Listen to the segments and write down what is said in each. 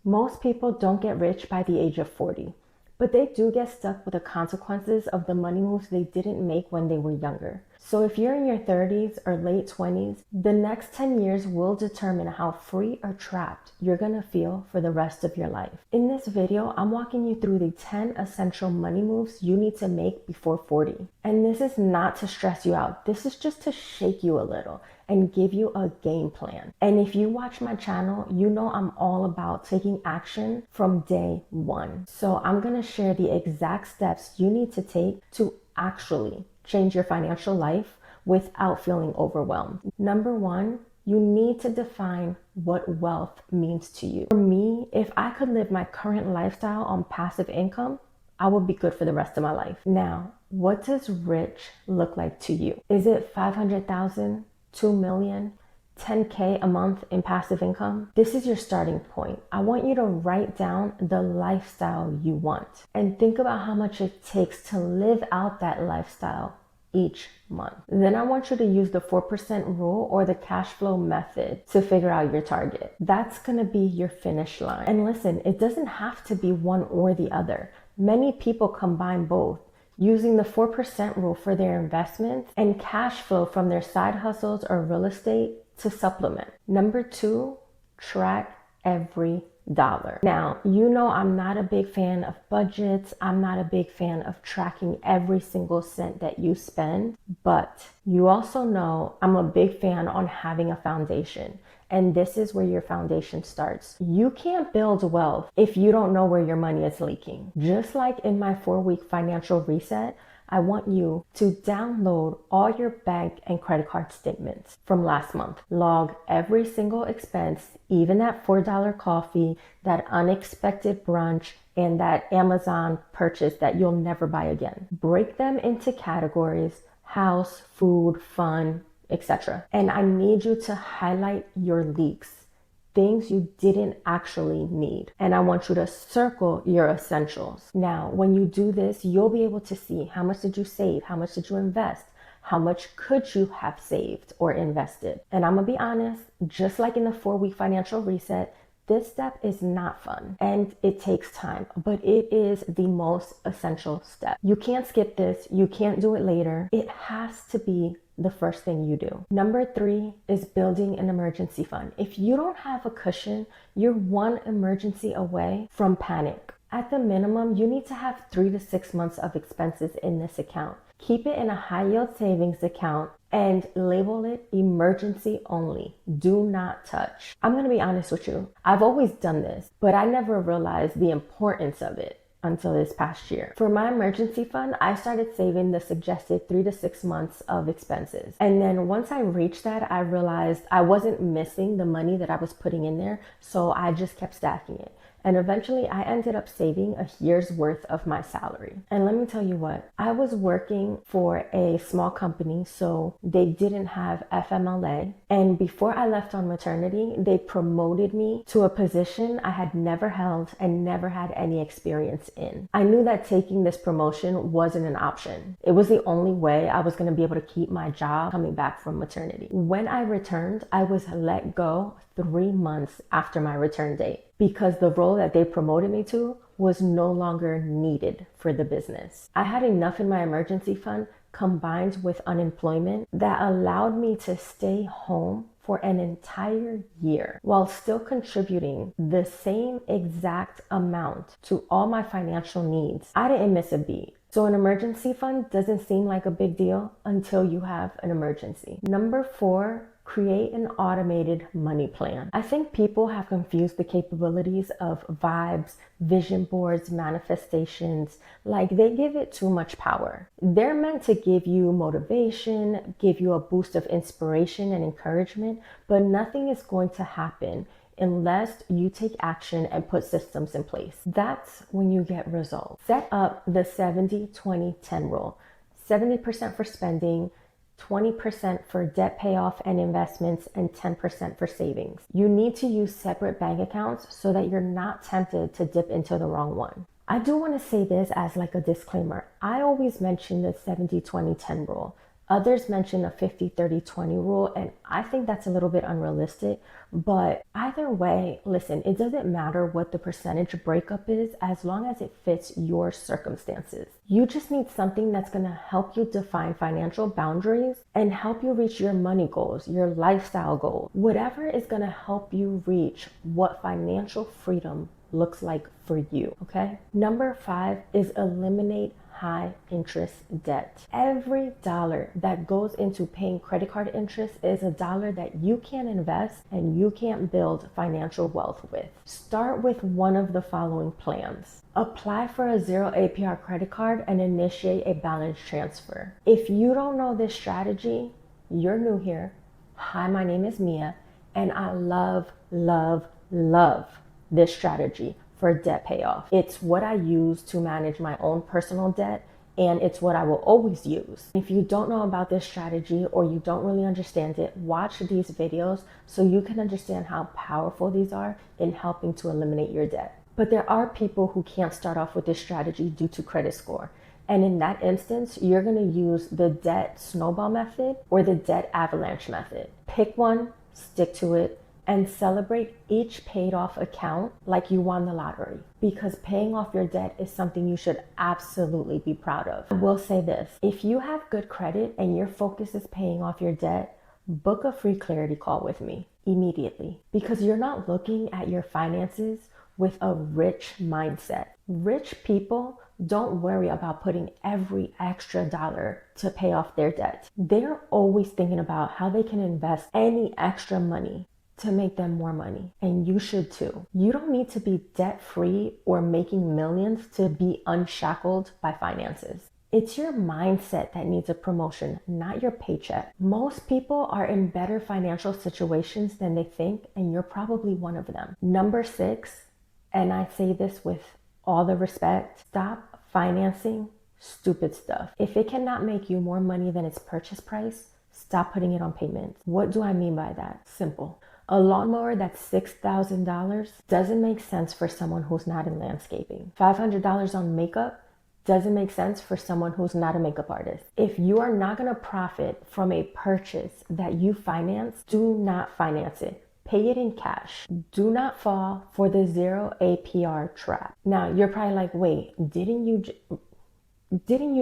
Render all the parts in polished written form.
Most people don't get rich by the age of 40, but they do get stuck with the consequences of the money moves they didn't make when they were younger. So if you're in your 30s or late 20s, the next 10 years will determine how free or trapped you're gonna feel for the rest of your life. In this video, I'm walking you through the 10 essential money moves you need to make before 40. And this is not to stress you out. This is just to shake you a little and give you a game plan. And if you watch my channel, you know I'm all about taking action from day one. So I'm gonna share the exact steps you need to take to actually change your financial life without feeling overwhelmed. Number one, you need to define what wealth means to you. For me, if I could live my current lifestyle on passive income, I would be good for the rest of my life. Now, what does rich look like to you? Is it 500,000, 2 million, 10K a month in passive income? This is your starting point. I want you to write down the lifestyle you want and think about how much it takes to live out that lifestyle each month. Then I want you to use the 4% rule or the cash flow method to figure out your target. That's gonna be your finish line. And listen, it doesn't have to be one or the other. Many people combine both, using the 4% rule for their investments and cash flow from their side hustles or real estate to supplement. Number two, track every dollar. Now, you know I'm not a big fan of budgets. I'm not a big fan of tracking every single cent that you spend, but you also know I'm a big fan on having a foundation. And this is where your foundation starts. You can't build wealth if you don't know where your money is leaking. Just like in my 4-week financial reset, I want you to download all your bank and credit card statements from last month. Log every single expense, even that $4 coffee, that unexpected brunch, and that Amazon purchase that you'll never buy again. Break them into categories: house, food, fun, etc. And I need you to highlight your leaks, things you didn't actually need. And I want you to circle your essentials. Now, when you do this, you'll be able to see how much did you save, how much did you invest, how much could you have saved or invested. And I'm gonna be honest, just like in the 4-week financial reset, this step is not fun and it takes time, but it is the most essential step. You can't skip this. You can't do it later. It has to be the first thing you do. Number 3 is building an emergency fund. If you don't have a cushion, you're one emergency away from panic. At the minimum, you need to have 3 to 6 months of expenses in this account. Keep it in a high yield savings account and label it emergency only. Do not touch. I'm gonna be honest with you. I've always done this, but I never realized the importance of it until this past year. For my emergency fund, I started saving the suggested 3 to 6 months of expenses. And then once I reached that, I realized I wasn't missing the money that I was putting in there. So I just kept stacking it. And eventually I ended up saving a year's worth of my salary. And let me tell you what, I was working for a small company, so they didn't have FMLA. And before I left on maternity, they promoted me to a position I had never held and never had any experience in. I knew that taking this promotion wasn't an option. It was the only way I was gonna be able to keep my job coming back from maternity. When I returned, I was let go 3 months after my return date because the role that they promoted me to was no longer needed for the business. I had enough in my emergency fund combined with unemployment that allowed me to stay home for an entire year while still contributing the same exact amount to all my financial needs. I didn't miss a beat. So an emergency fund doesn't seem like a big deal until you have an emergency. Number 4, create an automated money plan. I think people have confused the capabilities of vibes, vision boards, manifestations. Like they give it too much power. They're meant to give you motivation, give you a boost of inspiration and encouragement, but nothing is going to happen unless you take action and put systems in place. That's when you get results. Set up the 70-20-10 rule. 70% for spending, 20% for debt payoff and investments, and 10% for savings. You need to use separate bank accounts so that you're not tempted to dip into the wrong one. I do want to say this as like a disclaimer. I always mention the 70-20-10 rule, Others mention a 50-30-20 rule, and I think that's a little bit unrealistic. But either way, listen, it doesn't matter what the percentage breakup is as long as it fits your circumstances. You just need something that's going to help you define financial boundaries and help you reach your money goals, your lifestyle goals, whatever is going to help you reach what financial freedom looks like for you, okay? Number 5 is eliminate high interest debt. Every dollar that goes into paying credit card interest is a dollar that you can invest and you can't build financial wealth with. Start with one of the following plans. Apply for a 0 APR credit card and initiate a balance transfer. If you don't know this strategy, you're new here. Hi, my name is Mia, and I love this strategy for debt payoff. It's what I use to manage my own personal debt, and it's what I will always use. If you don't know about this strategy or you don't really understand it, watch these videos so you can understand how powerful these are in helping to eliminate your debt. But there are people who can't start off with this strategy due to credit score. And in that instance, you're going to use the debt snowball method or the debt avalanche method. Pick one, stick to it, and celebrate each paid off account like you won the lottery, because paying off your debt is something you should absolutely be proud of. I will say this, if you have good credit and your focus is paying off your debt, book a free clarity call with me immediately, because you're not looking at your finances with a rich mindset. Rich people don't worry about putting every extra dollar to pay off their debt. They're always thinking about how they can invest any extra money to make them more money. And you should too. You don't need to be debt free or making millions to be unshackled by finances. It's your mindset that needs a promotion, not your paycheck. Most people are in better financial situations than they think, and you're probably one of them. Number 6, and I say this with all the respect, stop financing stupid stuff. If it cannot make you more money than its purchase price, stop putting it on payments. What do I mean by that? Simple. A lawnmower that's $6,000 doesn't make sense for someone who's not in landscaping. $500 on makeup doesn't make sense for someone who's not a makeup artist. If you are not going to profit from a purchase that you finance, do not finance it. Pay it in cash. Do not fall for the 0 APR trap. Now, you're probably like, wait, didn't you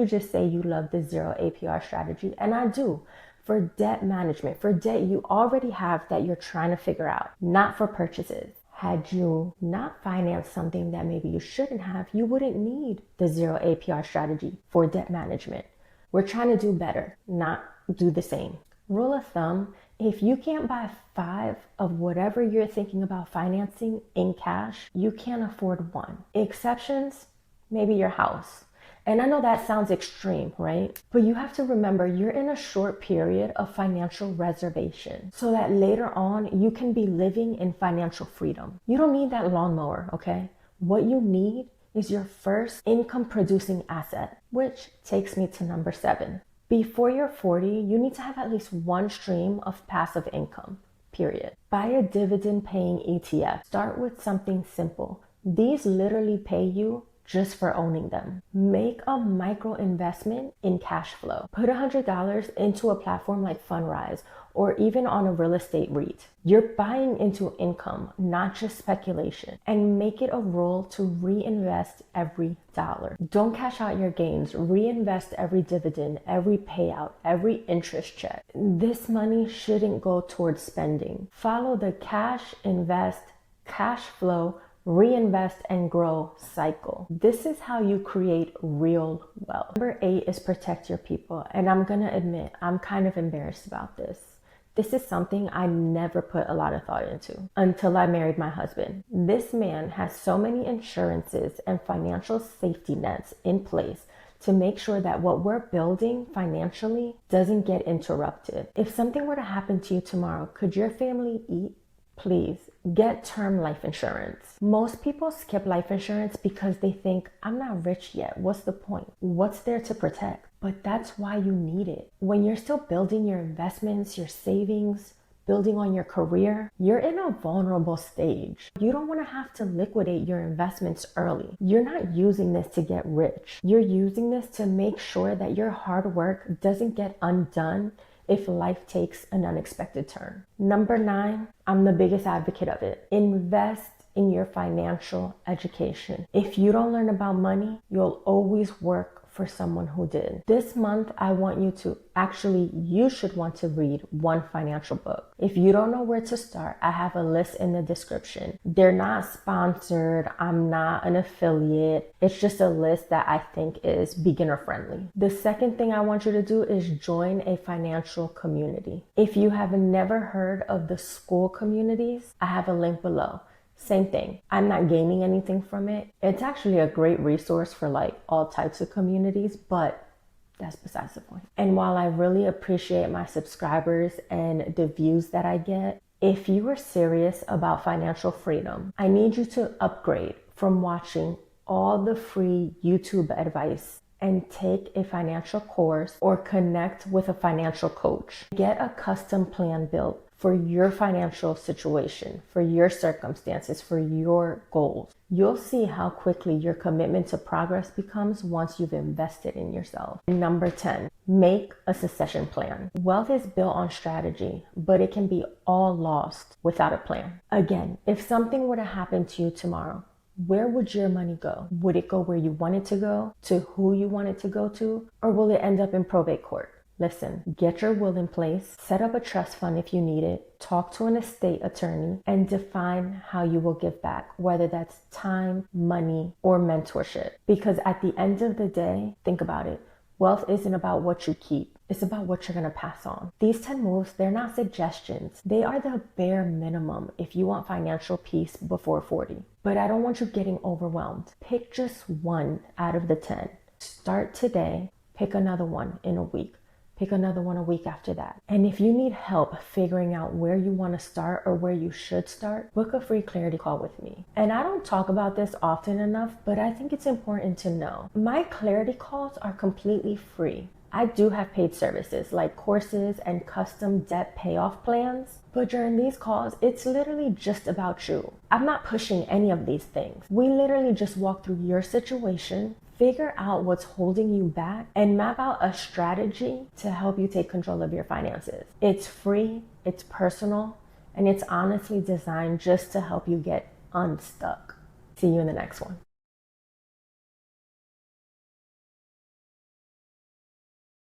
just say you love the 0 APR strategy? And I do. For debt management, for debt you already have that you're trying to figure out, not for purchases. Had you not financed something that maybe you shouldn't have, you wouldn't need the 0 APR strategy for debt management. We're trying to do better, not do the same. Rule of thumb, if you can't buy 5 of whatever you're thinking about financing in cash, you can't afford 1. Exceptions, maybe your house. And I know that sounds extreme, right? But you have to remember you're in a short period of financial reservation so that later on you can be living in financial freedom. You don't need that lawnmower, okay? What you need is your first income producing asset, which takes me to number 7. Before you're 40, you need to have at least one stream of passive income, period. Buy a dividend paying ETF. Start with something simple. These literally pay you just for owning them. Make a micro investment in cash flow. Put $100 into a platform like Fundrise or even on a real estate REIT. You're buying into income, not just speculation. And make it a rule to reinvest every dollar. Don't cash out your gains. Reinvest every dividend, every payout, every interest check. This money shouldn't go towards spending. Follow the cash, invest, cash flow, reinvest and grow cycle. This is how you create real wealth. Number 8 is protect your people. And I'm gonna admit, I'm kind of embarrassed about this. This is something I never put a lot of thought into until I married my husband. This man has so many insurances and financial safety nets in place to make sure that what we're building financially doesn't get interrupted. If something were to happen to you tomorrow, could your family eat? Please get term life insurance. Most people skip life insurance because they think, I'm not rich yet. What's the point? What's there to protect? But that's why you need it. When you're still building your investments, your savings, building on your career, you're in a vulnerable stage. You don't want to have to liquidate your investments early. You're not using this to get rich. You're using this to make sure that your hard work doesn't get undone if life takes an unexpected turn. Number 9, I'm the biggest advocate of it. Invest in your financial education. If you don't learn about money, you'll always work for someone who did. This month, I want you to you should want to read one financial book. If you don't know where to start, I have a list in the description. They're not sponsored. I'm not an affiliate. It's just a list that I think is beginner friendly. The second thing I want you to do is join a financial community. If you have never heard of the school communities, I have a link below. Same thing. I'm not gaining anything from it. It's actually a great resource for like all types of communities, but that's besides the point. And while I really appreciate my subscribers and the views that I get, if you are serious about financial freedom, I need you to upgrade from watching all the free YouTube advice and take a financial course or connect with a financial coach. Get a custom plan built for your financial situation, for your circumstances, for your goals. You'll see how quickly your commitment to progress becomes once you've invested in yourself. And number 10, make a succession plan. Wealth is built on strategy, but it can be all lost without a plan. Again, if something were to happen to you tomorrow, where would your money go? Would it go where you want it to go, to who you want it to go to, or will it end up in probate court? Listen, get your will in place, set up a trust fund if you need it, talk to an estate attorney, and define how you will give back, whether that's time, money, or mentorship. Because at the end of the day, think about it. Wealth isn't about what you keep. It's about what you're going to pass on. These 10 moves, they're not suggestions. They are the bare minimum if you want financial peace before 40. But I don't want you getting overwhelmed. Pick just one out of the 10. Start today. Pick another one in a week. Pick another one a week after that. And if you need help figuring out where you want to start or where you should start, book a free clarity call with me. And I don't talk about this often enough, but I think it's important to know. My clarity calls are completely free. I do have paid services like courses and custom debt payoff plans, but during these calls, it's literally just about you. I'm not pushing any of these things. We literally just walk through your situation, figure out what's holding you back, and map out a strategy to help you take control of your finances. It's free, it's personal, and it's honestly designed just to help you get unstuck. See you in the next one.